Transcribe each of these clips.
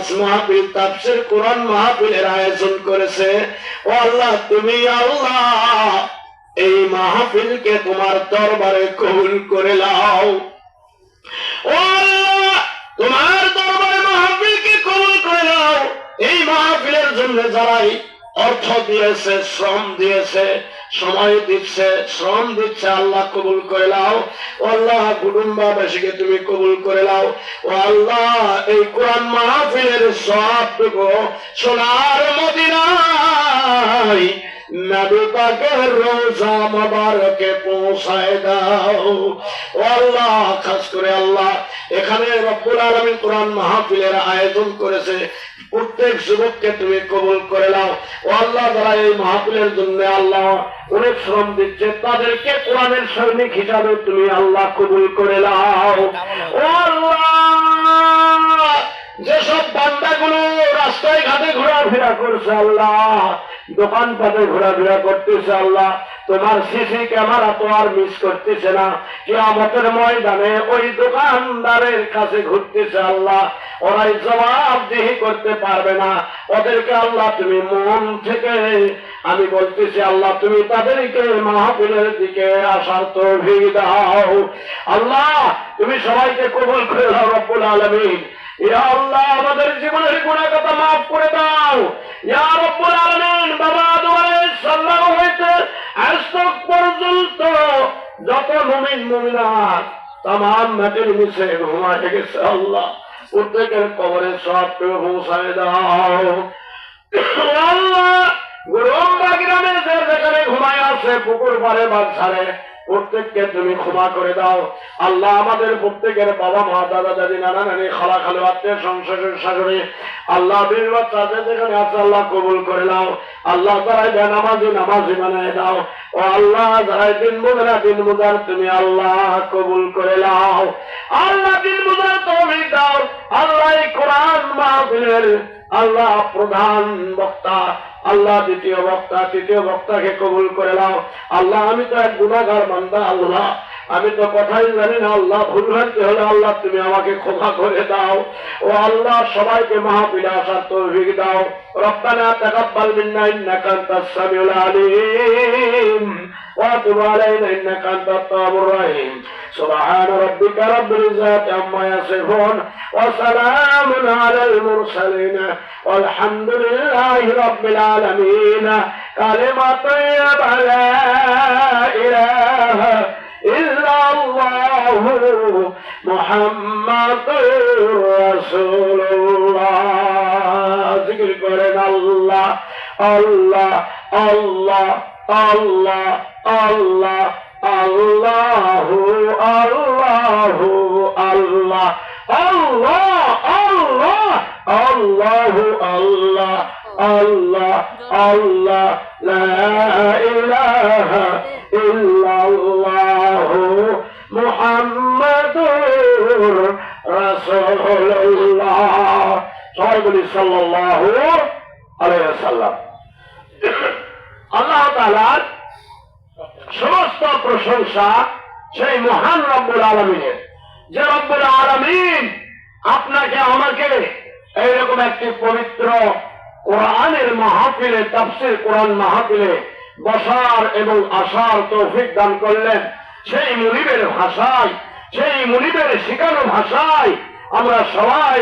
ওয়াজ মাহফিল তাফসীর কোরআন মাহফিলের আয়োজন করেছে। ও আল্লাহ, তুমি আল্লাহ এই মাহফিলকে তোমার দরবারে কবুল করে নাও। ও আল্লাহ, তোমার দরবারে মাহফিলকে কবুল করে নাও। এই মাহফিলের জন্য যারাই অর্থ দিয়েছে, শ্রম দিয়েছে, সময় দিচ্ছে, শ্রম দিচ্ছে, আল্লাহ কবুল করে নাও। ও আল্লাহ, কুটুম্বাবাসীকে তুমি কবুল করে নাও। ও আল্লাহ, এই কোরআন মাহফিলের সবটুকু সোনার মদিনায় নবী পাকের রওজা মুবারকে পৌঁছায় দাও। ও আল্লাহ, খাস করে আল্লাহ এখানে রব্বুল আলামিন কোরআন মাহফিলের আয়োজন করেছে, প্রত্যেক যুবককে তুমি কবুল করে নাও। ও আল্লাহ, যারা এই মাহফিলের জন্য আল্লাহ অনেক শ্রম দিচ্ছে, তাদেরকে কোরআনের সৈনিক হিসাবে তুমি আল্লাহ কবুল করে নাও। ও আল্লাহ, যেসব বান্দাগুলো রাস্তায় ঘাটে ঘোরাফেরা করছে আল্লাহ, দোকানপাটে ঘোরাফেরা করতেছে আল্লাহ, তোমার সিসি ক্যামেরা তো আর মিস করতেছে না, কিয়ামতের ময়দানে ওই দোকানদারের কাছে ঘুরতেছে আল্লাহ, ওরাই জবাবদিহি করতে পারবে না। ওদেরকে আল্লাহ তুমি মন থেকে আমি বলতেছি আল্লাহ, তুমি তাদেরকে মাহফিলের দিকে আসার তৌফিক দাও। আল্লাহ, তুমি সবাইকে কবুল করে দাও রব্বুল আলামিন। ইয়া আল্লাহ, আমাদের জীবনের গুনাহ কথা মাফ করে দাও ইয়া রব্বুল আলামিন। বাবা আদম আলাইহিস সালাম হইতে আজ পর্যন্ত যত মুমিন মুমিনাত तमाम মাটির নিচে ঘুমায় গেছে আল্লাহ, প্রত্যেকের কবরে সবটুকু পৌঁছায় দাও আল্লাহ। গুরুম্বা গ্রামে যে যেখানে ঘুমায় আছে, পুকুর পাড়ে বাদ ছাড়ে, প্রত্যেককে তুমি ক্ষমা করে দাও আল্লাহ। আমাদের প্রত্যেকের বাবা মা, দাদা দাদি, নানা নানি, খালা খালু, আত্মীয় সংসারের শাশুড়ি আল্লাহ বীর বাচ্চা যেখানে আছে আল্লাহ কবুল করে নাও আল্লাহ। যারাই বেনামাজি নামাজি বানায় দাও। ও আল্লাহ, যারাই দিন মুজারা দিন মুজার তুমি আল্লাহ কবুল করে নাও আল্লাহ। দিন মুজার তৌফিক দাও আল্লাহ। এই কোরআন মাহফিলের আল্লাহ প্রধান বক্তা আল্লাহ, দ্বিতীয় বক্তা, তৃতীয় বক্তাকে কবুল করে নাও আল্লাহ। আমি তো এক গুনাহগার বান্দা আল্লাহ, আমি তো কথাই জানি না আল্লাহ, ভুল ভ্রান্তি হলে আল্লাহ তুমি আমাকে ক্ষমা করে দাও। ও আল্লাহ, সবাইকে মাহফিলে আসার তৌফিক দাও। রব্বানা তাকাব্বাল মিন্না ইন্নাকা আনতাস সামিউল আলিম ওয়া তুব আলাইনা ইন্নাকা আনতাত তাওয়াবুর রহিম। সুবহান রাব্বিকা রাব্বিল ইজ্জাতি আম্মা ইয়াসিফুন ওয়া সালামুন আলাল মুরসালিন ওয়ালহামদুলিল্লাহি রাব্বিল আলামিন। কালিমাতু তাইয়্যিবা লা ইলাহা ইল্লাল্লাহু মুহাম্মাদুর রাসূলুল্লাহ। জিকির করেন আল্লাহ আল্লাহ আল্লাহ আল্লাহ আল্লাহ আল্লাহু আল্লাহু আল্লাহ আল্লাহ আল্লাহ আল্লাহু আল্লাহ আল্লাহ আল্লাহ লা ইলাহা ইল্লাল্লাহু মুহাম্মাদুর রাসূলুল্লাহ। সবাই বলি সাল্লাল্লাহু আলাইহি ওয়াসাল্লাম। আল্লাহ তাআলার সমস্ত প্রশংসা সেই মহান রব্বুল আলামিনের, যে রব্বুল আলামিন আপনাকে আমাকে এইরকম একটি পবিত্র কোরআনের মাহফিলে, তাফসীর কোরআন মাহফিলে বসার এবং আসার তৌফিক দান করলেন। সেই মুনিবের ভাষায়, সেই মুনিবের শিখানো ভাষায় আমরা সবাই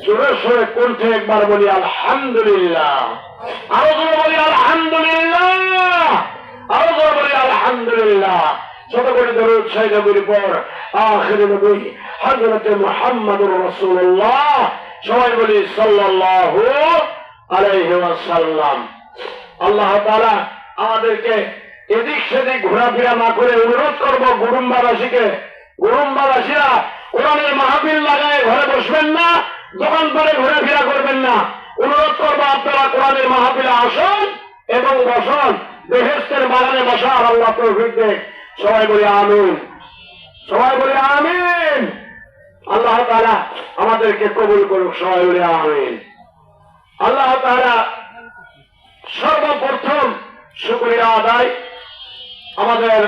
জোরে সোরে কণ্ঠে একবার বলি আলহামদুলিল্লাহ। আরো জোরে বলি আলহামদুলিল্লাহ, আরো জোরে বলি আলহামদুলিল্লাহ। ছোট করে দরুদ ছয় নবীর পর আখির নবী হযরত মুহাম্মদুর রাসূলুল্লাহ। সবাই বলি সাল্লাল্লাহু আলাইহি ওয়াসাল্লাম। আল্লাহ তাআলা আমাদেরকে এদিক সেদিক ঘোরাফেরা না করে অনুরোধ করব গুরুম্বাবাসীকে, গুরুম্বাবাসীরা কোরআনের মাহফিল লাগায় ঘরে বসবেন না, দোকান করে ঘোরাফেরা করবেন না। অনুরোধ করবো আপনারা কোরআনের মাহফিলে আসুন এবং বসুন, বেহেশতের বাগানে বসার আল্লাহ তৌফিক দেন। সবাই বলি আমিন, সবাই বলি আমিন। আল্লাহ তাআলা আমাদেরকে কবুল করুক, সবাই বলি আমিন। আল্লাহ তাআলা সর্বপ্রথম শুকরিয়া আদায় আমাদের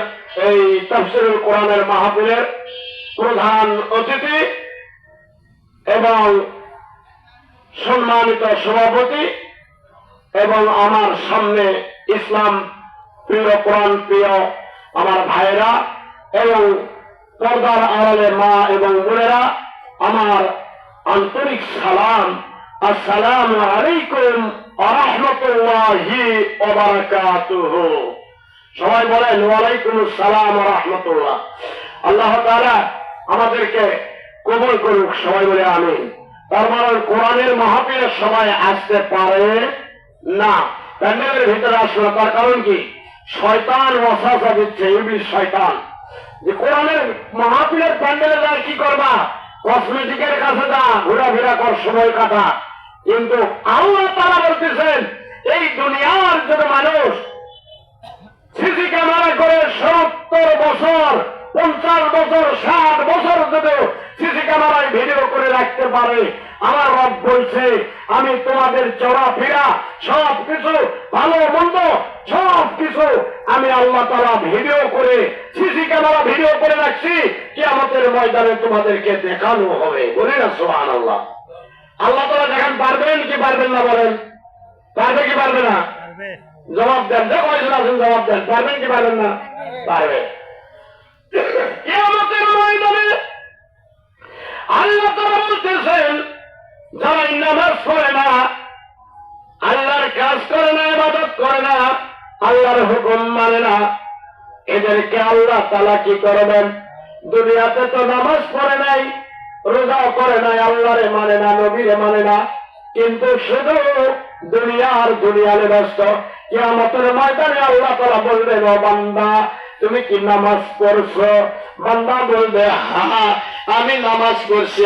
এই তাফসীরুল কোরআনের মাহফিলের প্রধান অতিথি এবং সম্মানিত সভাপতি এবং আমার সামনে ইসলাম প্রিয় কোরআন প্রিয় আমার ভাইরা এবং পর্দার আড়ালে মা এবং বোনেরা, আমার আন্তরিক সালাম, আসসালামু আলাইকুম ওয়া রাহমাতুল্লাহি ওয়া বারাকাতুহু। সবাই বলেন ওয়ালাইকুম আসসালাম ওয়া রাহমাতুল্লাহ। আল্লাহ তাআলা আমাদেরকে কবুল করুক, সবাই বলে আমিন। তার মানে কোরআনের মাহফিলে সবাই আসতে পারে না, প্যান্ডেলের ভিতরে আসলো। তার কারণ কি? শয়তান ওয়াসওয়াসা দিচ্ছে, ইবলিস শয়তান, যে কোরআনের মাহফিলের প্যান্ডেলে যায় কি করবা, কসমেটিকের কাছে যা, ঘোরাফেরা কর, সময় কাটা। কিন্তু আল্লাহ তাআলা বলতেছেন এই দুনিয়ার যত মানুষ সিসি ক্যামেরা করে 70 বছর 50 বছর 60 বছর যদি সিসি ক্যামেরায় ভিডিও করে রাখতে পারে, আমার রব বলছে আমি তোমাদের চলাফেরা সবকিছু ভালো মন্দ সবকিছু আমি আল্লাহ তাআলা ভিডিও করে সিসি ক্যামেরা ভিডিও করে রাখছি, কিয়ামতের ময়দানে তোমাদেরকে দেখানো হবে। বলি না সুবহানাল্লাহ। আল্লাহ তাআলা দেখান পারবেন কি পারবেন না? বলেন পারবে কি পারবে না? জবাব দেন, যে কয়জন আছেন জবাব দেন, পারবেন কি পারবেন না? পারবে। কিয়ামতের ময়দানে আল্লাহ তাআলা বলতেছেন যারা নামাজ পড়ে না, আল্লাহর কাজ করে না, ইবাদত করে না, আল্লাহর হুকুম মানে না, এদেরকে আল্লাহ তাআলা কি করবেন? দুনিয়াতে তো নামাজ পড়ে নাই, রোজাও করে নাই, আল্লাহরে মানে না, নবীরে মানে না, কিন্তু শুধু দুনিয়ালে ব্যস্ত। কিয়ামতের ময়দানে আল্লাহ তাআলা বলবেন ও বান্দা তুমি কি নামাজ পড়ছো? বান্দা বলবে হ্যাঁ আমি নামাজ পড়ছি।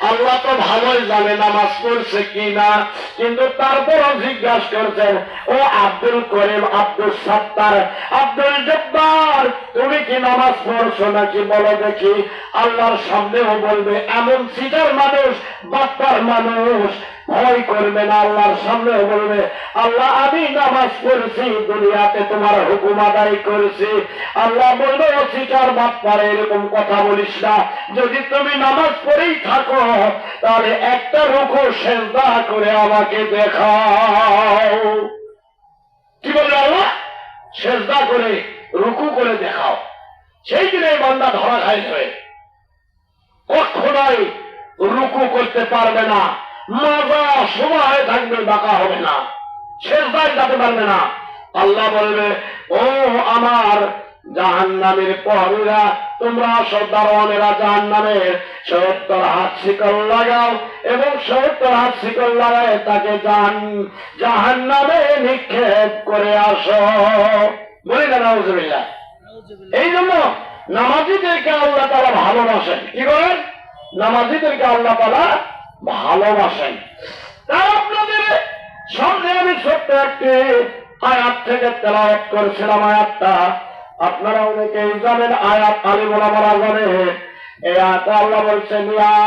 আল্লাহ তো ভালোই জানে নামাজ পড়ছে কিনা, কিন্তু তারপরও জিজ্ঞাসা করছেন ও আব্দুল করিম, আব্দুল সত্তার, আব্দুল জব্বার তুমি কি নামাজ পড়ছো নাকি বলো দেখি। আল্লাহর সামনেও বলবে, এমন সিটার মানুষ, বাপ্পার মানুষ ভয় করবে না। আল্লাহর সামনেও বলবে আল্লাহ আমি নামাজ পড়ছি, দুনিয়াতে তোমার হুকুম আদায় করেছি। আল্লাহ বলবে ও সিটার বাপ্পার এরকম কথা বলিস না, যদি তুমি নামাজ পড়েই থাকো তাহলে একটা রুকু সেজদা করে আমাকে দেখাও। কি বলবে আল্লাহ? সেজদা করে রুকু করে দেখাও। সেই দিনে বান্দা ধরা খাই যাবে, কখনোই রুকু করতে পারবে না, মাজা সময় থাকবে, বাঁকা হবে না, সেজদায় যেতে পারবে না। আল্লাহ বলবে ও আমার জাহান্নামের প্রহরীরা, তোমরা সব দারোয়ানেরা জাহান্নামের 70 হাত শিকল লাগাও এবং 70 হাত শিকল লাগায় তাকে জাহান্নামে নিক্ষেপ করে আসো। বলি না নাউজুবিল্লাহ। এই জন্য নামাজীদেরকে আল্লাহ তাআলা ভালোবাসেন। কি করেন? নামাজীদেরকে আল্লাহ তাআলা ভালোবাসেন। তাই আপনাদের সামনে আমি ছোট্ট একটি আয়াত থেকে তেলাওয়াত করেছিলাম। আয়াতটা আপনারা অনেকেই জানেন, আয়াত আলিম ওলামারা জানে। এই আয়াতে আল্লাহ বলছেন ইয়া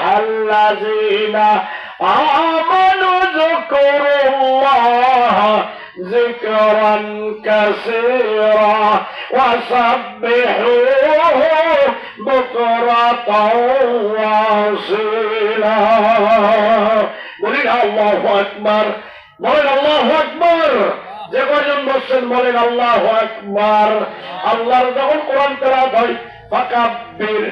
আইয়ুহাল্লাযীনা আমানু যকুরুল্লাহ যিকরান কাসীরা ওয়া সাব্বিহুহু বুকরাতাও ওয়া আসীলা। বলেন আল্লাহু আকবার, বলেন আল্লাহু আকবার। যে কজন বলছেন বলেন আল্লাহু আকবার। আল্লাহর যখন কোরআন তেলাওয়াত হয় ফাকাব্বির,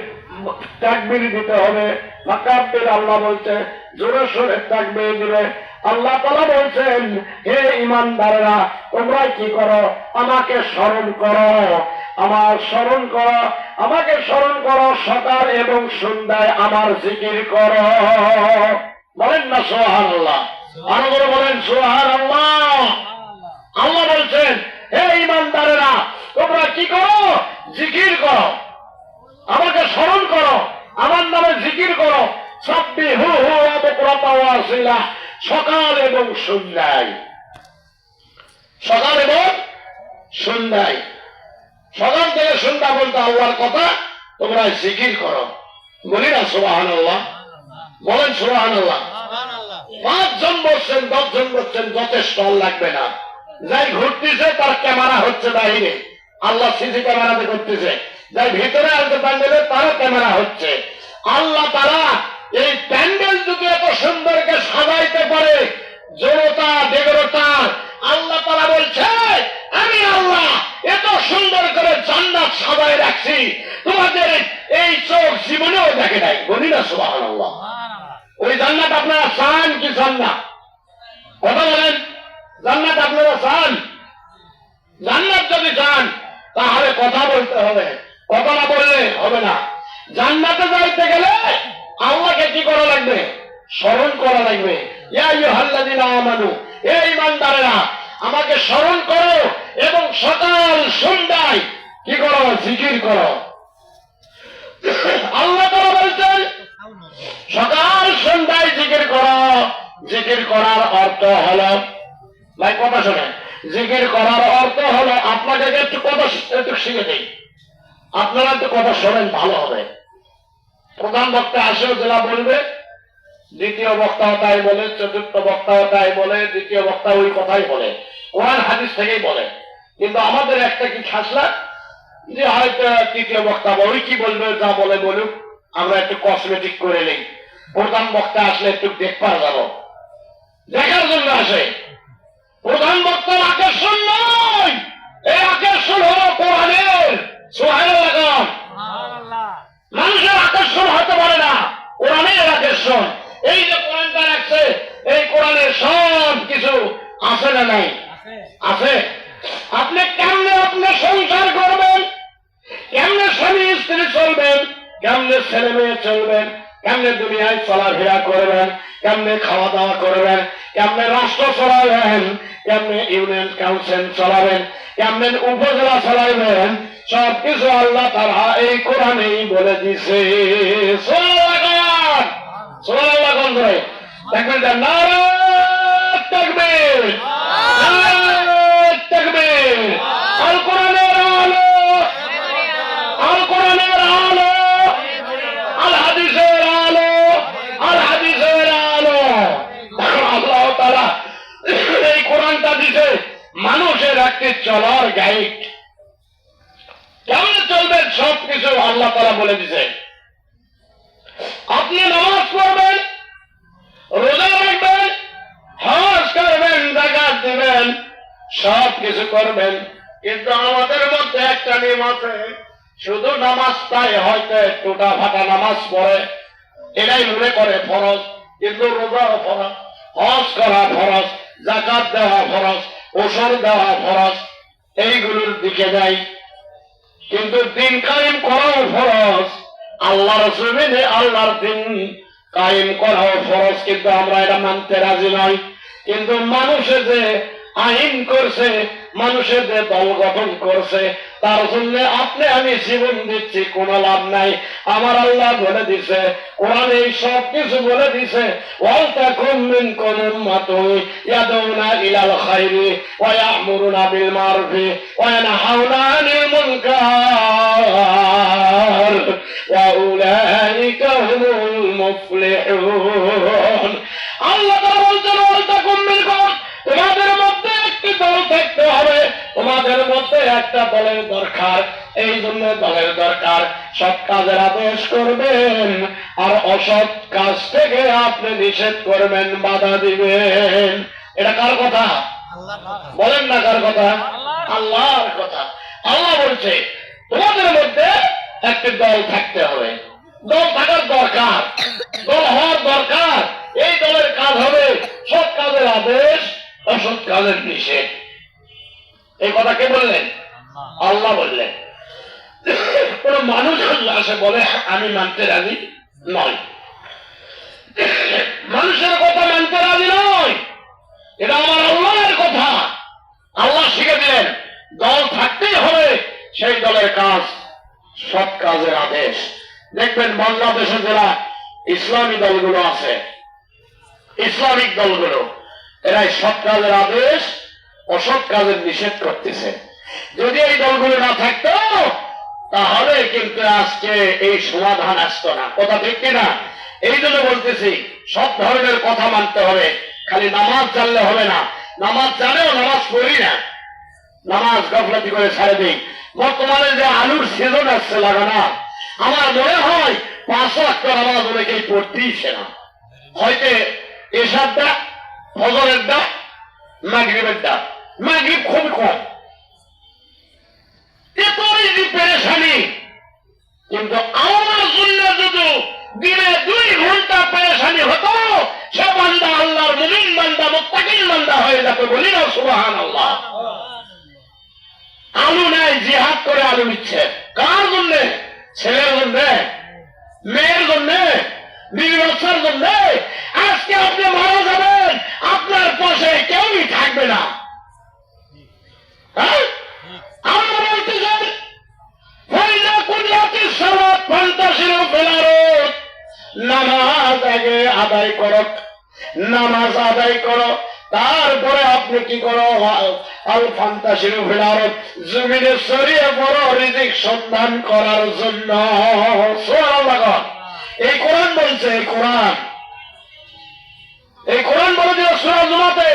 তাকবীর দিতে হবে। ফাকাব্বির আল্লাহ বলছে জোরে সোরে তাকবীর দিবে। আল্লাহ তাআলা বলছেন হে ঈমানদারেরা তোমরা কি করো? আমাকে স্মরণ করো, আমার স্মরণ করো, আমাকে স্মরণ করো, সকাল এবং সন্ধ্যায় আমার জিকির করো। বলেন না সুবহানাল্লাহ? আরো করে বলেন সুবহানাল্লাহ। আল্লাহ বলছেন হে ঈমানদারেরা তোমরা কি করো? জিকির করো, আমাকে স্মরণ করো, আমার নামে জিকির করো। সাব্বিহুহু ওয়া বুকরাতাও ওয়া আসীলা, সকাল এবং সন্ধ্যায়, সকাল এবং সন্ধ্যায়, সকাল থেকে সন্ধ্যা বলতে আল্লাহর কথা তোমরা জিকির করো। বলি না সুবহানাল্লাহ? বলেন সুবহানাল্লাহ। 5 জন বলছেন 10 জন বলছেন যথেষ্ট, লাগবে না। যাই ঘুরতেছে তার ক্যামেরা হচ্ছে বাইরে, আল্লাহ সিসি ক্যামেরাতে করতেছে। যাই ভিতরে আসতে প্যান্ডেলে তারও ক্যামেরা হচ্ছে। আল্লাহ তাআলা এই প্যান্ডেল সুন্দরকে সাজাইতে পারে জড়তা দেবতা, আল্লাহ তাআলা বলছে আমি আল্লাহ এত সুন্দর করে জান্নাত সাজায় রাখছি, তোমাদের এই চোখ জীবনেও দেখে নাই। বলি না সুবহানাল্লাহ। ওই জান্নাত আপনারা চান কি চান না? কথা বলেন, জান্নাত আপনারা চান? জান্নাত যদি চান তাহলে কথা বলতে হবে, কথা না বললে হবে না। জান্নাতে যাইতে গেলে আল্লাহকে কি করা লাগবে? স্মরণ করা লাগবে। ইয়া আইয়ুহাল্লাযীনা আমানু, হে ঈমানদারেরা আমাকে স্মরণ করো এবং সকাল সন্ধ্যায় কি করো? জিকির করো। আল্লাহ তাআলা বলছেন সকাল সন্ধ্যায় জিকির করো। জিকির করার অর্থ হলো, ভাই কথা শোনেন, জিকির করার অর্থ হলো, আপনাকে একটু কথা একটু শিখে দিই, আপনারা একটু কথা শোনেন ভালো হবে। প্রধান বক্তা আসেও যেটা বলবে, দ্বিতীয় বক্তাও তাই বলে, চতুর্থ বক্তাও তাই বলে, দ্বিতীয় বক্তা ওই কথাই বলে, কোরআন হাদিস থেকেই বলে। কিন্তু আমাদের একটা কি খাসলা যে হয়তো তৃতীয় বক্তা ওই কি বলবে, যা বলে বলুক, আমরা একটু কসমেটিক করে নিই। প্রধান বক্তা আসলে একটু দেখবার যাব, দেখার জন্য আসে। প্রধান বক্তার আকর্ষণ নয়, এই আকর্ষণ হলো কোরআনের। সুবহানাল্লাহ। মানুষের আকর্ষণ হতে পারে না, কোরআনের আকর্ষণ। এই যে কোরআনটা রাখছে, এই কোরআনের সব কিছু আছে না নাই? আছে। আপনি কেমনে আপনি সংসার করবেন, কেমনে স্বামী স্ত্রী চলবেন, কেমনে ছেলে মেয়ে চলবেন, কেমনে দুনিয়ায় চলাফেরা করবেন, কেমনে খাওয়া দাওয়া করবেন, কেমনে রাষ্ট্র চালাবেন, কেমনে ইউনিয়ন কাউন্সিল চালাবেন, কেমনে উপজেলা চালাবেন, সবকিছু আল্লাহ তাআলা এই কোরআনেই বলে দিছে। সুবহানাল্লাহ। সুবহানাল্লাহ করে দেখবেন, নারে তাকবীর, নারে তাকবীর। আল কোরআনের আলো, আল কোরআনের আলো, আল হাদিসের আলো, আল হাদিসের আলো। আল্লাহ তাআলা এই কোরআনটা দিছে মানুষের একটি চলার গাইড, কেমন চলবেন সবকিছু আল্লাহ তাআলা বলে দিছে। আপনি নামাজ পড়বেন, রোজা রাখবেন, হজ করবেন, যাকাত দিবেন, সব কিছু করবেন, কিন্তু আমাদের মধ্যে একটা নিয়ম আছে, শুধু নামাজটাই হয়তো টুটা ফাটা নামাজ পড়ে, এটাই মনে করে ফরজ, কিন্তু রোজাও ফরজ, হজ করা ফরজ, যাকাত দেওয়া ফরজ, ওষুধ দেওয়া ফরজ, এইগুলোর দিকে যাই। কিন্তু দিন কায়েম করাও ফরজ, আল্লাহর জমিনে আল্লাহর দিন কায়েম করাও ফরজ, কিন্তু আমরা এটা মানতে রাজি নই। কিন্তু মানুষে যে আইন করছে, মানুষের যে দল গঠন করছে, তার জন্য আপনি আমি জীবন দিচ্ছি, কোনো লাভ নাই। আমার আল্লাহ বলে দিছে, কোরআনে সব কিছু বলে দিছে, ওয়ালতাকুম মিনকুম উম্মাতুন ইয়াদউনা ইলাল খায়রি ওয়া ইয়া'মুরুনা বিল মারুফি ওয়া ইয়ানহাউনা আনিল মুনকার ওয়া উলাইকা হুমুল মুফলিহুন। আল্লাহ তাআলা বলছেন, ওয়ালতাকুম মিনকুম, তোমাদের মধ্যে একটি দল থাকতে হবে, তোমাদের মধ্যে একটা দলের দরকার। এই জন্য দলের দরকার, সৎ কাজের আদেশ করবেন আর অসৎ কাজ থেকে আপনি নিষেধ করবেন, বাধা দিবেন। এটা কার কথা? বলেন না কার কথা? আল্লাহর কথা। আল্লাহ বলছে তোমাদের মধ্যে একটি দল থাকতে হবে, দল থাকার দরকার, দল হওয়ার দরকার। এই দলের কাজ হবে সৎ কাজের আদেশ, অসৎ কাজের নিষেধ। এই কথা কে বললেন? আল্লাহ বললেন। কোন মানুষ আসে বলে আমি মানতে রাজি নয়, মানুষের কথা মানতে রাজি নয়, এটা আমার আল্লাহর কথা। আল্লাহ শিখে দিলেন দল থাকতেই হবে, সেই দলের কাজ সৎ কাজের আদেশ। দেখবেন বাংলাদেশে যারা ইসলামী দলগুলো আছে, ইসলামিক দলগুলো, এরাই সৎ কাজের আদেশ, অসৎ কাজের নিষেধ করতেছে। যদি এই দলগুলো না থাকতো তাহলে কিন্তু আজকে এই সমাধান আসতো না। কথা ঠিক কিনা? এই জন্য বলতেছি সব ধরনের কথা মানতে হবে, খালি নামাজ জানলে হবে না। নামাজ জানেও নামাজ পড়ি না, নামাজ গাফলাতি করে ছেড়ে দিই। বর্তমানে যে আলুর সিজন আসছে লাগানা, আমার মনে হয় 5 ওয়াক্ত নামাজ অনেকেই পড়তেইছে না। হয়তো এশার ডাক, ফজরের ডাক, মাগরিবের ডাক। মাগরিব খুব কম, এতই যে পেরেশানি। কিন্তু আমার জন্য যদি দিনে 2 ঘন্টা পেরেশানি হতো, সে বান্দা আল্লাহর মুমিন বান্দা, মুত্তাকিন বান্দা হয়ে যেত। বলি না সুবহানাল্লাহ। আলু নাই, জিহাদ করে আলু নিচ্ছে। কার জন্য? ছেলের জন্য, মেয়ের জন্য, বিবি বাচ্চার জন্য। আজকে আপনি মারা যাবেন, আপনার পাশে কেউই থাকবে না। হ্যাঁ, আমরা বলতে চাই নামাজ আগে আদায় করো, নামাজ আদায় করো, তারপরে আপনি কি করো? আল ফান্তাসির ফিলারত, জমিনে ছড়িয়ে পড়ো রিজিক সন্ধান করার জন্য। সুবহানাল্লাহ। এই কোরআন বলছে, এই কোরআন বলে দিল সূরা জুমাতে,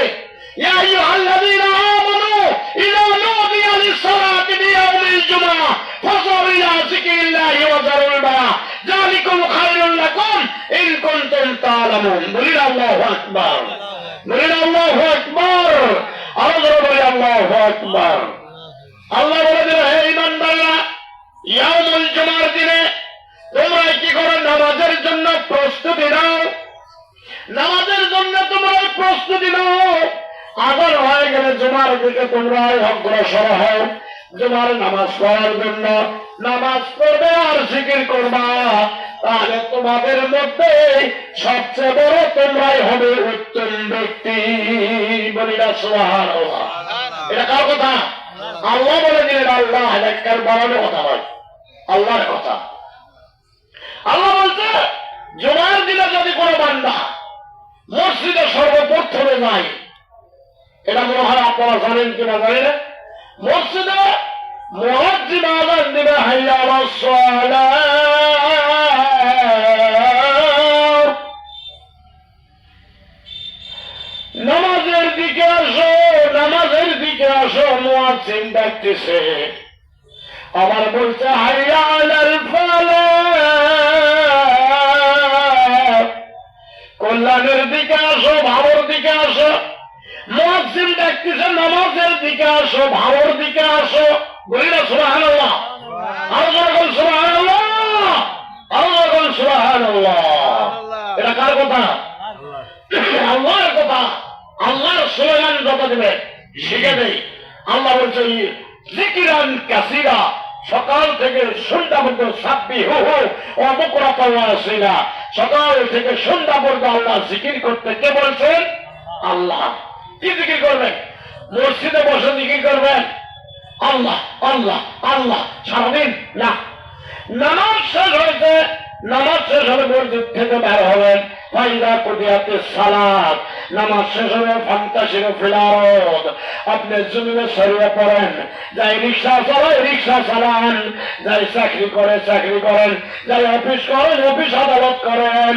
ইয়া আইয়ুহাল্লাযীনা আমানু ইযা নুদিয়া লিস-সালাতি মিন জুমআহ ফাসআউ ইলা যিকরিল্লাহি ওয়া যারুল বায়া যালিকুম খায়রুল লাকুম ইন কুনতুম তা'লামুন। বলিল আল্লাহু আকবার, বলিল আল্লাহু আকবার, আরো জোরে বলি আল্লাহু আকবার। আল্লাহ বলে দিল, হে ঈমানদাররা, ইয়াউমুল জুমার দিনে তোমরা কি করো? নামাজের জন্য প্রস্তুতি নাও, নামাজের জন্য তোমরা প্রস্তুতি নাও। আবার হয়ে গেলে জুমার দিকে তোমরা অগ্রসর হও জুমার নামাজ পড়ার জন্য। নামাজ পড়বে আর জিকির করবা, তাহলে তোমাদের মধ্যে সবচেয়ে বড় তোমরাই হবে উত্তম ব্যক্তি। বলি না সুবহানাল্লাহ। এটা কার কথা? আল্লাহ বলে দিলেন। আল্লাহ এলাকার বানানোর কথা নয়, আল্লাহর কথা। আল্লাহ বলছে, জুমার দিনে যদি কোনো বান্দা মসজিদে সর্বপ্রথমে যায়, এটা মনে হয় আপনারা জানেন কিনা জানেন, মসজিদে মুয়াজ্জিন আযান দিবে, হাইয়া আলাস সালাহ, নামাজের দিকে আসো, নামাজের দিকে আসো, মুয়াজ্জিন ডাকতেছে। আবার বলছে, হাইয়া আলাল ফালাহ, কল্যাণের দিকে আসো, ভালোর দিকে আসো। মুয়াজ্জিন ডাকতেছে, নামাজের দিকে আসো, ভালোর দিকে আসো। বলি না সুবহানাল্লাহ। আরো যখন সুবহানাল্লাহ, আরো যখন সুবহানাল্লাহ। এটা কার কথা? আল্লাহর কথা। আল্লাহর স্লোগান যত দেবে শিখে দেই। আল্লাহ বলছে, যিকিরান কাসীরা, সকাল থেকে সন্ধ্যা পর্যন্ত সাব্বিহুহু ওয়া বুকরাতান ওয়া আসীলা, সকাল থেকে সন্ধ্যা পর্যন্ত আল্লাহ জিকির করতে। কে বলছেন? আল্লাহ। কি জিকির করবেন? মসজিদে বসে জিকির করবেন, আল্লাহ আল্লাহ আল্লাহ সারাদিন না। নামাজ শেষ হয়েছে, নামাজ শেষ হলে মসজিদ থেকে বের হবেন, ফাইদা কুদিয়াতিস সালাত, নামাজ শেষ হলে ফান্তাসির ফিলারত, আপনি জমিনে ছড়িয়ে পড়েন। যাই রিক্সা চালায় রিক্সা চালান, যাই চাকরি করে চাকরি করেন, যাই অফিস করেন অফিস আদালত করেন,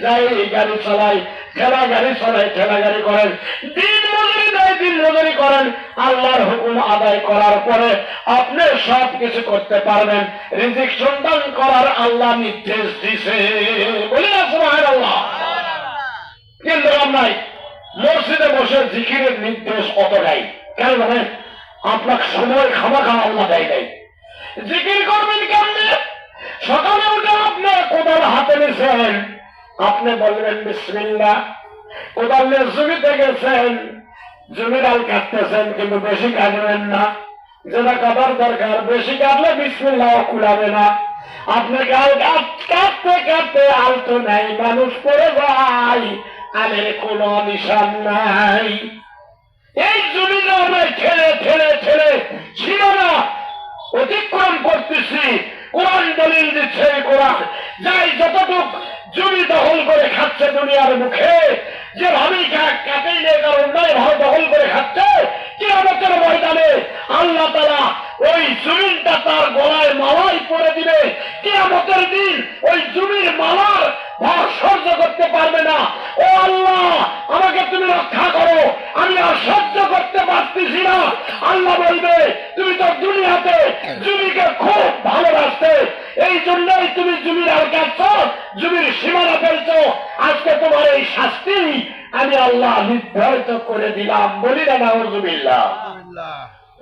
যাই গাড়ি চালায় ঠেলা গাড়ি চালায় ঠেলা গাড়ি করেন, দিন মজুরি দেয় দিন মজুরি করেন। আল্লাহর হুকুম আদায় করার পরে আপনি সব কিছু করতে পারবেন। রিজিক সন্ধান করার আল্লাহ নির্দেশ দিছে। বলি না সুবহানাল্লাহ। কিন্তু নাই, মসজিদে বসে জিকিরের নির্দেশ অত নাই। কেন জানেন? আপনার সময় খামাখা আল্লাহ দেয় নাই। জিকির করবেন কেমনে? সকালে উঠে আপনি কোদাল হাতে নিয়েছেন, আপনি বলবেন বিসমিল্লাহ। কোদাল নিয়ে জমিতে গেছেন, জমির আল কাটতেছেন, কিন্তু বেশি কাটবেন না। যেটা কাটার দরকার, বেশি কাটলে বিসমিল্লাহ কুলাবে না। আপনাকে আল কাটতে কাটতে আল তো নাই, মানুষ পড়ে যায়, আলের কোন নিশান নাই। এই জমিনে আমরা ঠেলে ঠেলে ঠেলে সীমানা অতিক্রম করতেছি। কোরআন দলিল দিচ্ছে, কোরআন যাই যতটুক জমি দখল করে খাচ্ছে দুনিয়ার মুখে, যে ভাবি কাটেই নেই কারণ নয় ভাবে দখল করে খাচ্ছে, কিয়ামতের ময়দানে আল্লাহ তাআলা ওই জমিনটা তার গলায় মালাই পরে দিবে। কিয়ামতের দিন ওই জমির মালার ভার সহ্য করতে পারবে না। ও আল্লাহ, আমাকে তুমি রক্ষা করো, আমি আর সহ্য করতে পারতেছি না। আল্লাহ বলবে, তুমি তো দুনিয়াতে জমিকে খুব ভালোবাসতে, এই জন্যই তুমি জমির আর কাটছ, জমির সীমানা ফেলছ। আজকে তোমার এই শাস্তি আমি আল্লাহ নির্ধারিত করে দিলাম। বলি না নাউযুবিল্লাহ।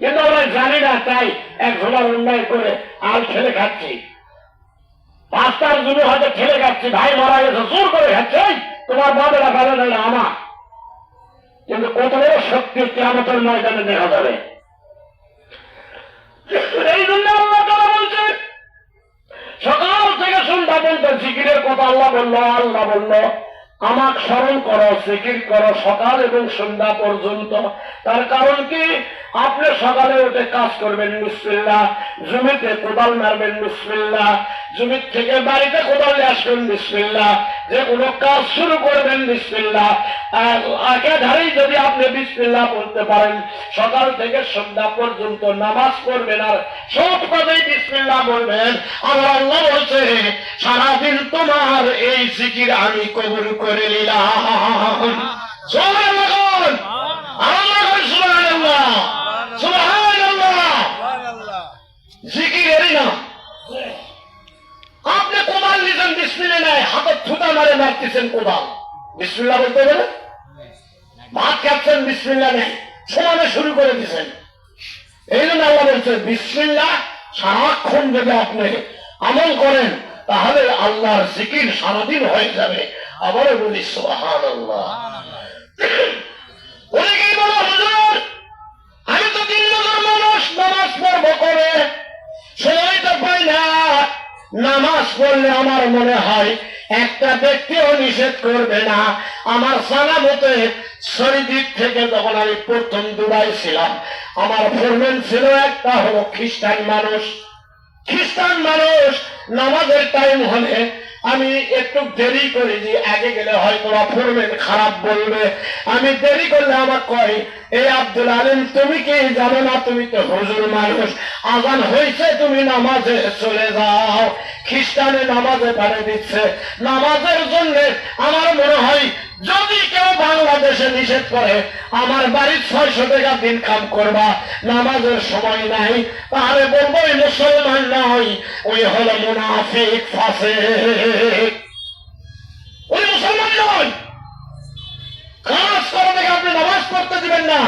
কিন্তু আমরা জানি না, তাই এক ঝোলার অন্যায় করে আল ঠেলে খাচ্ছি। পাঁচটার জমি হয়তো ঠেলে খাচ্ছি, ভাই মারা গেছে জোর করে খাচ্ছে, তোমার বাবেরা ভালো নয় না আমার। কিন্তু কত বড় শক্তি কিয়ামতের ময়দানে দেখা যাবে। এই জন্য আল্লাহ তাআলা বলছে, সকাল থেকে সন্ধ্যা পর্যন্ত জিকিরের কথা আল্লাহ বললো। আল্লাহ বললো আমাক স্মরণ করো, জিকির করো সকাল এবং সন্ধ্যা পর্যন্ত। তার কারণ কি, আপনি সকালে উঠে কাজ করবেন বিসমিল্লাহ, জমিতে কোদাল মারবেন বিসমিল্লাহ, জমির থেকে বাড়িতে কোদাল নিয়ে আসবেন বিসমিল্লাহ, যে কোনো কাজ শুরু করবেন বিসমিল্লাহ। একাধারেই যদি আপনি বিসমিল্লাহ বলতে পারেন, সকাল থেকে সন্ধ্যা পর্যন্ত নামাজ পড়বেন আর সব কাজেই বিসমিল্লাহ বলবেন, আমার আল্লাহ বলছে সারাদিন তোমার এই জিকির আমি কবুল করে নিলাম। সুবহানাল্লাহ, আল্লাহ সুবহানাল্লাহ, সুবহানাল্লাহ। জিকিরেরই না, আপনি কোদাল নিয়েছেন বিসমিল্লাহ নাই, হাতে থুতা মারে মারতেছেন কোদাল, বিসমিল্লাহ বলতে পারে? ভাত খাচ্ছেন বিসমিল্লাহ নেই, সমানে শুরু করে দিচ্ছেন। এই জন্য আল্লাহ বলছে বিসমিল্লাহ সারাক্ষণ যদি আপনি আমল করেন তাহলে আল্লাহর জিকির সারাদিন হয়ে যাবে। আবারও বলি সুবহানাল্লাহ। অনেকেই বলো হুজুর আমি তো দিন মজুর মানুষ, নামাজ পড়বো করে সময় তো পাই না। নামাজ পড়লে আমার মনে হয় একটা ব্যক্তিও নিষেধ করবে না। আমার জানা মতে শরীর থেকে যখন আমি প্রথম দুবাই ছিলাম, আমার ফোরম্যান ছিল একটা, হলো খ্রিস্টান মানুষ। খ্রিস্টান মানুষ নামাজের টাইম হলে আমি একটু দেরি করে যে আগে গেলে হয়তো ফোরম্যান খারাপ বলবে, আমি দেরি করলে আমার কয় এই আব্দুল আলিম তুমি কি জানো না, তুমি তো হুজুর মানুষ, আজান হয়েছে তুমি নামাজে চলে যাও। খ্রিস্টানে নামাজে পাঠিয়ে দিচ্ছে। নামাজের জন্য আমার মনে হয় যদি কেউ বাংলাদেশে নিষেধ করে আমার বাড়ির 600 টাকা দিন কাম করবা, নামাজের সময় নাই, তাহলে বলবো ওই মুসলমান নয়, ওই হলো মুনাফিক, ফাসিক, ওই মুসলমান নয়। কাজ করে দেখে আপনি নামাজ পড়তে দিবেন না,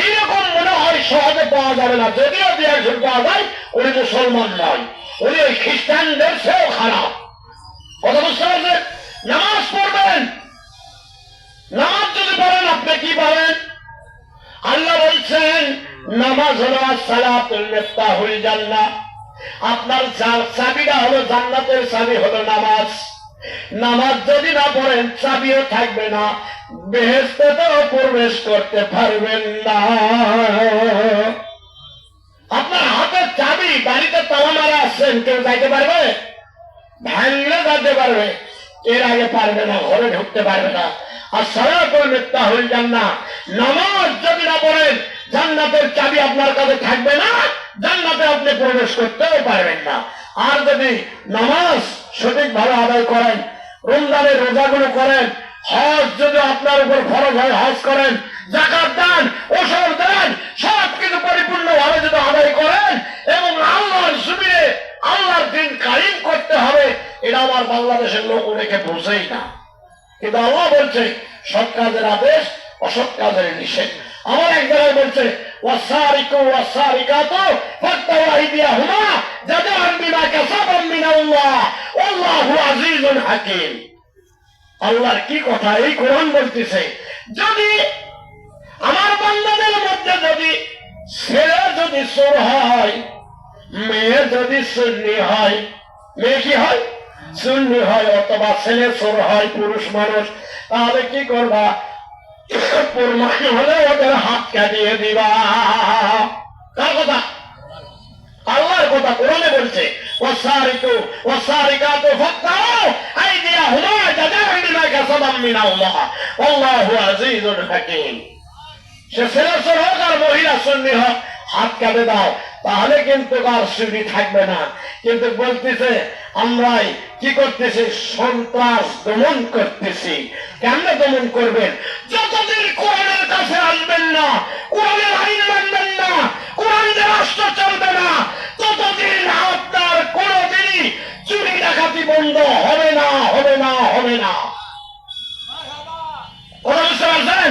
এইরকম মনে হয় সহজে পাওয়া যাবে না। যদিও দু একজন পাওয়া যায়, উনি মুসলমান নয়, উনি ওই খ্রিস্টানদের সেও খারাপ। কথা বুঝতে পারছেন? নামাজ পড়বেন, নামাজ যদি পড়েন আপনি কি পাবেন? আল্লাহ বলছেন নামাজ হলো সালাতুল মিফতাহুল জান্নাহ, আপনার চাবিটা হলো জান্নাতের চাবি হলো নামাজ। নামাজ যদি না পড়েন চাবিও থাকবে না, বেহেশতেও প্রবেশ করতে পারবেন না। আপনার হাতের চাবি, বাড়িতে তালা মারা আসছেন, কেউ যাইতে পারবে? ভাঙলে যাইতে পারবে, এর আগে পারবে না, ঘরে ঢুকতে পারবে না। আর সালাতুল মিফতাহুল জান্নাহ, নামাজ যদি না পড়েন জান্নাতের চাবি আপনার কাছে থাকবে না, জান্নাতে আপনি প্রবেশ করতেও পারবেন না। আর যদি নামাজ সঠিকভাবে আদায় করেন, রমজানের রোজাগুলো করেন, হজ যদি আপনার উপর ফরজ হয় হজ করেন, যাকাত দেন, ওসব দেন, সব কিছু পরিপূর্ণভাবে যদি আদায় করেন এবং আল্লাহর জমিনে আল্লাহর দিন কায়েম করতে হবে, এটা আমার বাংলাদেশের লোক অনেকে বোঝেই না। কিন্তু আল্লাহ বলছে সৎ কাজের আদেশ, অসৎ কাজের নিষেধ। আমার এক জায়গায় বলছে ওয়াসারিকু ওয়াসারিকাতু ফাক্তাউ আইদিয়াহুমা জাযাআন বিমা কাসাবা মিনাল্লাহ ওয়াল্লাহু আজিজুন হাকীম। আল্লাহর কি কথা, এই কোরআন বলতেছে যদি আমার বান্দাদের মধ্যে যদি ছেলে যদি চোর হয়, মেয়ে যদি সুন্নি হয়, মেয়ে কি হয়? সুন্নি হয়, অথবা ছেলে চোর হয়, পুরুষ মানুষ, তাহলে কি করবা? প্রমাণ হলে ওদের হাত কাটিয়ে দিবা। কার কথা? আল্লাহর কথা, কোরআনে বলছে ওয়াসারিকু ওয়াসারিকাতু ফাক্তাউ আইদিয়াহুমা জাযাআন বিমা কাসাবা মিনাল্লাহ ওয়াল্লাহু আজিজুন হাকীম। সে ছেলে চোর হোক আর মহিলা সুন্নি হোক, হাত কাটে দাও, তাহলে কিন্তু আর চুরি থাকবে না। কিন্তু বলতেছে আমরাই কি করতেছি? সন্ত্রাস দমন করতেছি। কেমনে দমন করবেন? যতদিন কোরআনের কাছে আসবেন না, কোরআনের আইন মানবেন না, কোরআন রাষ্ট্র চলবে না, ততদিন আপনার কোনদিনই জান্নাতি বন্ধ হবে না, হবে না, হবে না। কথা বুঝতে পারছেন?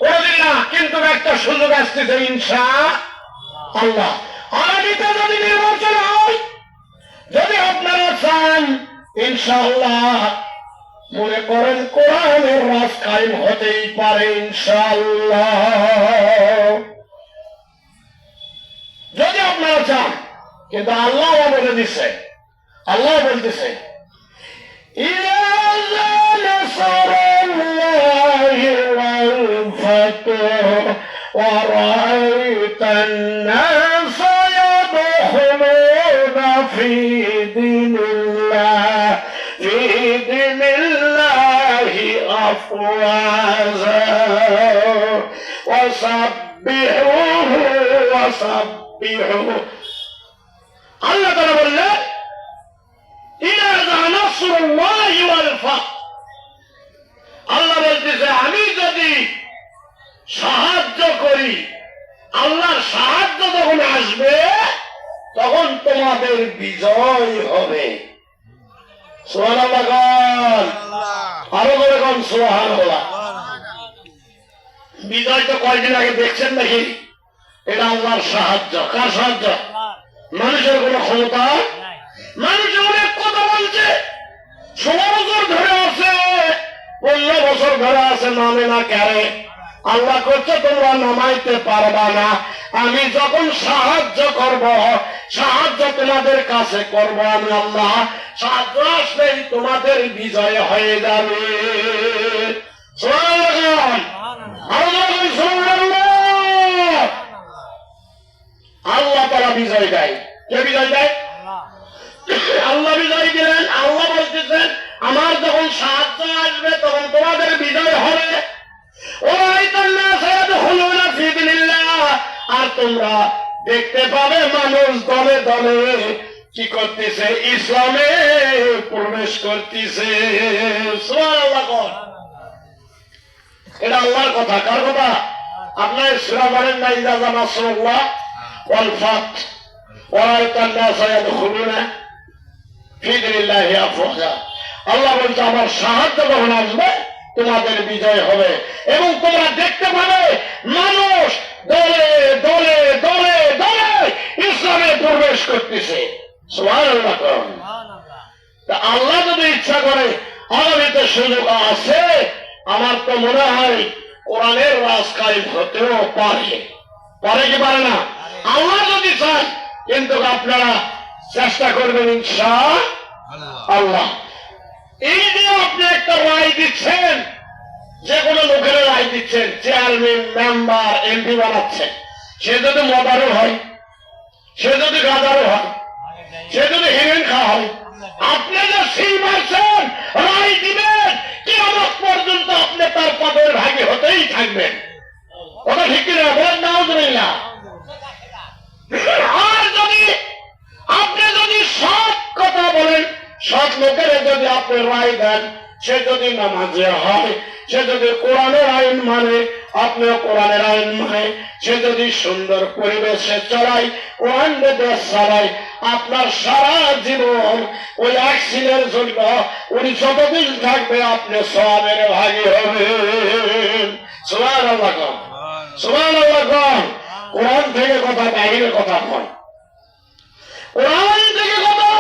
কোনদিন না, কিন্তু একটা সুযোগ আসতেছে ইনশাআল্লাহ। আগামীতে যদি নির্বাচন হয়, যদি আপনারা চান ইনশাআল্লাহ, মনে করেন কোরআনের রাজ কায়েম হতেই পারে ইনশাআল্লাহ, যদি আপনারা চান। কিন্তু আল্লাহ বলে দিচ্ছে, আল্লাহ বলতেছে ورأيت الناس يدخلون في دين الله أفواجا وسبحوه আল্লাহ তাআলা বললেন আল্লাহ বলতেছে আমি যদি সাহায্য করি, আল্লাহর সাহায্য যখন আসবে তখন তোমাদের বিজয় হবে। সুবহানাল্লাহ, আরো করে কোন সুবহানাল্লাহ। বিজয় তো কয়দিন আগে দেখছেন নাকি? এটা আল্লাহর সাহায্য। কার সাহায্য? মানুষের কোন ক্ষমতা, মানুষের অনেক কথা বলছে, 16 বছর ধরে আছে, 15 বছর ধরে আছে, নামে না ক্যারে। আল্লাহ করছে তোমরা নামাইতে পারবা না, আমি যখন সাহায্য করব, সাহায্য তোমাদের কাছে করব আমি আল্লাহ, সাহায্য আসলেই তোমাদের বিজয় হয়ে যাবে। আল্লাহ তারা বিজয় দেয়। কে বিজয় দেয়? আল্লাহ বিজয় দিলেন। আল্লাহ বলতেছেন আমার যখন সাহায্য আসবে তখন তোমাদের বিজয় হবে। আর তোমরা দেখতে পাবে মানুষ দলে দলে কি করতেছে, ইসলামে প্রবেশ করতেছে। এটা আল্লাহর কথা। কার কথা? আপনার সূরা বলেন না, ইযা জা নাসরুল্লাহ ওয়াল ফাত ওয়া রাআইতান নাসা ইয়াদখুলুনা ফি দীনিল্লাহি আফওয়াজা। আল্লাহ বলছে আমার সাহায্য যখন আসবে তোমাদের বিজয় হবে এবং তোমরা দেখতে পাবে মানুষ দলে দলে দলে দলে ইসলামে প্রবেশ করতেছে। সুবহানাল্লাহ। আল্লাহ যদি ইচ্ছা করে আগামীতে সুযোগ আছে, আমার তো মনে হয় কোরআনের রাজ কায়েম হতেও পারে। পারে কি পারে না? আল্লাহ যদি চান। কিন্তু আপনারা চেষ্টা করবেন ইনশাআল্লাহ। এই যে আপনি একটা রায় দিচ্ছেন, যে কোনো লোকের রায় দিচ্ছেন, চেয়ারম্যান, মেম্বার, এমপি বানাচ্ছেন, সে যদি মদারও হয়, সে যদি গাদারও হয়, সে যদি হেরেন খাওয়া হয়, আপনি যে সিল মারছেন, রায় দিবেন, কিয়ামত পর্যন্ত আপনি তার পদের ভাগী হতেই থাকবেন। কথা ঠিক কিনা বলেন? নাউযুবিল্লাহ। আর যদি আপনি যদি সৎ কথা বলেন, সৎ লোকের যদি আপনি রায় দেন, সে যদি নামাজে হয়, সে যদি কোরআনের আইন মানে, আপনিও কোরআনের আইন মানে, সে যদি সুন্দর পরিবেশে চলায়, কোরআন দেশ চালায়, আপনার সারা জীবন ওই অ্যাক্সিডেন্টের জন্য উনি যতদিন থাকবে আপনি সওয়াবের ভাগী হবেন। সুবহানাল্লাহ, সুবহানাল্লাহ। কোরআন থেকে কথা, বাহিরের কথা নয়, কোরআন থেকে কথা।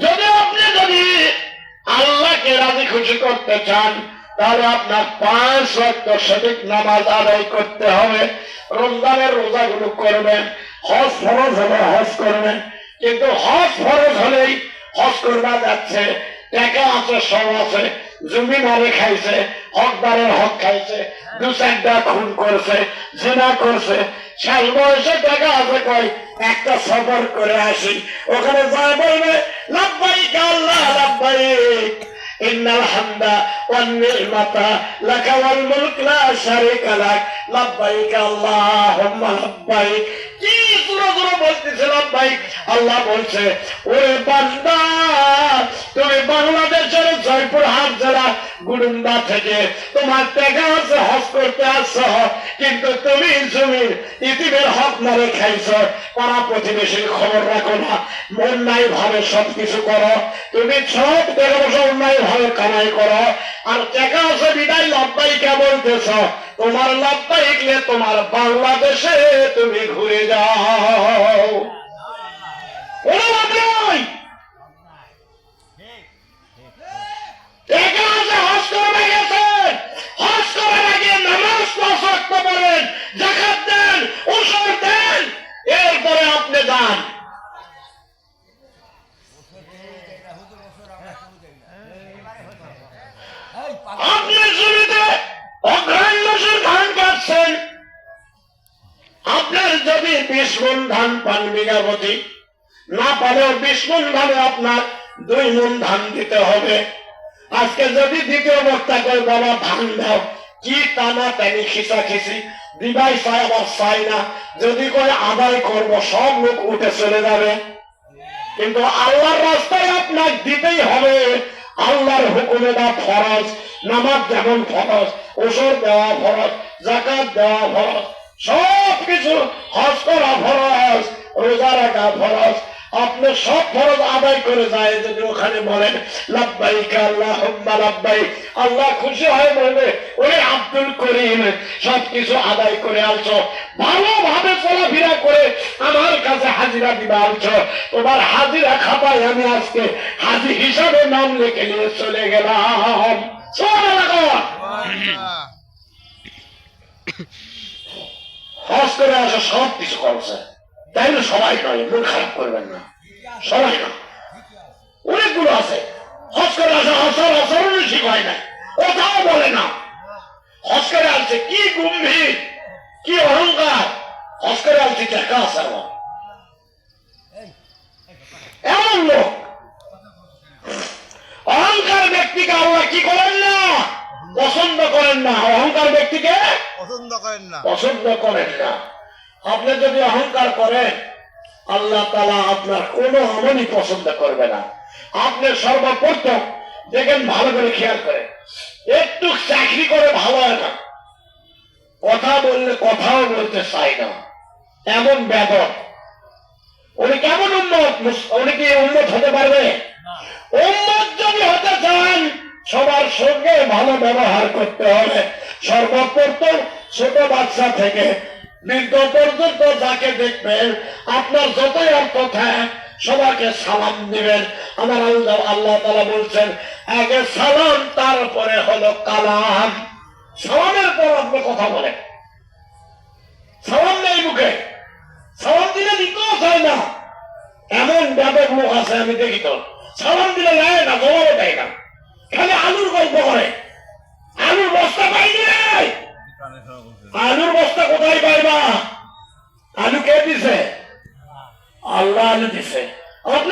যদি আপনি যদি আল্লাহকে রাজি খুশি করতে চান, তাহলে আপনার 5 ওয়াক্ত সঠিক নামাজ আদায় করতে হবে, রমজানের রোজাগুলো করবেন, হজ ফরজ হলে হজ করবেন। কিন্তু হজ ফরজ হলেই হজ করবা যাচ্ছে, টাকা আছে, সব আছে, জমি মারে খাইছে, হকদারের হক খাইছে, 2-4টা খুন করছে, জিনা করছে, 60 বয়সে টাকা আছে, কয় একটা সফর করে আসি, ওখানে যায় বলবে লাব্বাইক আল্লাহ লাব্বাইক ইন্নাল হামদা ওয়ান নি'মাতা লাকা ওয়াল মুলক লা শারীকা লাক লাব্বাইক আল্লাহুম্মা লাব্বাইক। কি সুরা বছরও বলতেছিলাম ভাই। আল্লাহ বলছে ওরে বান্দা তুমি বাংলাদেশের জয়পুরহাট জেলা গুডুম্বা থেকে তোমার টাকা আছে হজ করতে আসছো, কিন্তু তুমি জমির ইতিমের হক মারে খাইছো, পাড়া প্রতিবেশীর খবর রাখো না, অন্যায় ভাবে সবকিছু করো, তুমি সব টাকা পয়সা অন্যায় ভাবে কামাই করো, আর টাকা আছে বিদায় লাভবাহিকা বলতেছ। তোমার লাভবাহিকলে তোমার বাংলাদেশে তুমি ঘুরে যাও, কোনো লাভ নয়। টাকা আছে হজ করবে গেছেন, হজ করার আগে নামাজ 5 ওয়াক্ত পড়েন, যাকাত দেন, ওসর দেন, এরপরে আপনি যান। আপনার জমিতে অগ্রহায়ণ মাসের ধান কাটছেন, আপনার যদি 20 মণ ধান পান বিঘা প্রতি, না পারেও 20 মণ ধানে আপনার 2 মণ ধান দিতে হবে। আজকে যদি দ্বিতীয় বক্তা করে বাবা ধান দাও, কি টানা টানি খিচাখিচি, দিবাই চাই আবার চাই না, যদি করে আদায় করব সব লোক উঠে চলে যাবে। কিন্তু আল্লাহর রাস্তায় আপনার দিতেই হবে। আল্লাহর হুকুমে বা ফরজ, নামাজ যেমন ফরজ, ওষুধ দেওয়া ফরজ, যাকাত দেওয়া ফরজ, সবকিছু, হজ করা ফরজ, রোজা রাখা ফরজ, আপনি সব ফরজ আদায় করে যায় যদি ওখানে বলেন লাব্বাইক আল্লাহুম্মা লাব্বাইক, আল্লাহ খুশি হয়ে বলবে ওরে আব্দুল করিম সবকিছু আদায় করে আলছো, ভালোভাবে চলাফেরা করে আমার কাছে হাজিরা দিবা আলছো, তোমার হাজিরা খাতায় আমি আজকে হাজি হিসাবে নাম লিখে নিয়ে চলে গেলাম। হজ করে আসো, সব কিছু করছে, তাই না? সবাই নয়, মন খারাপ করবেন না, সবাই না, অনেকগুলো আছে হজ করে আসা, হজের আচরণই ঠিক হয় না, কোথাও বলে না। হজ করে আসছে, কি গম্ভীর, কি অহংকার, হজ করে আসছে টাকা আছে আমার, এমন লোক। অহংকার ব্যক্তিকে আল্লাহ কি করেন না? পছন্দ করেন না। অহংকার ব্যক্তিকে পছন্দ করেন না, পছন্দ করেন না। আপনি যদি অহংকার করেন, আল্লাহ তাআলা আপনার কোন আমলই পছন্দ করবে না। আপনি সর্বপ্রথম দেখেন, ভালো করে খেয়াল করে, একটু চাকরি করে ভালো হয় না, কথা বললে কথাও বলতে চাই না, এমন বেদব। উনি কেমন উম্মত? উনি কি উম্মত হতে পারবে? উম্মত যদি হতে চান, সবার সঙ্গে ভালো ব্যবহার করতে হবে। সর্বপ্রথম ছোট বাচ্চা থেকে বৃদ্ধ পর্যন্ত যাকে দেখবেন, আপনার যতই অর্থ থাকে সবাইকে সালাম দিবেন। আমার আল্লাহ তাআলা বলছেন আগে সালাম, তারপরে হলো কালাম। সালামের পর আপনি কথা বলেন, সালাম নেই মুখে, সালাম দিলে দিতেও চায় না, এমন ব্যাপক লোক আছে আমি দেখি। তো সালাম দিলে নেয় না, জবাবও দেয় না, খালি আলুর গল্প করে। আলুর বস্তা পাইনি, আলুর বস্তা কোথায় পাইবা? আলু কে দিছে? আল্লাহ আলু দিছে। আপনার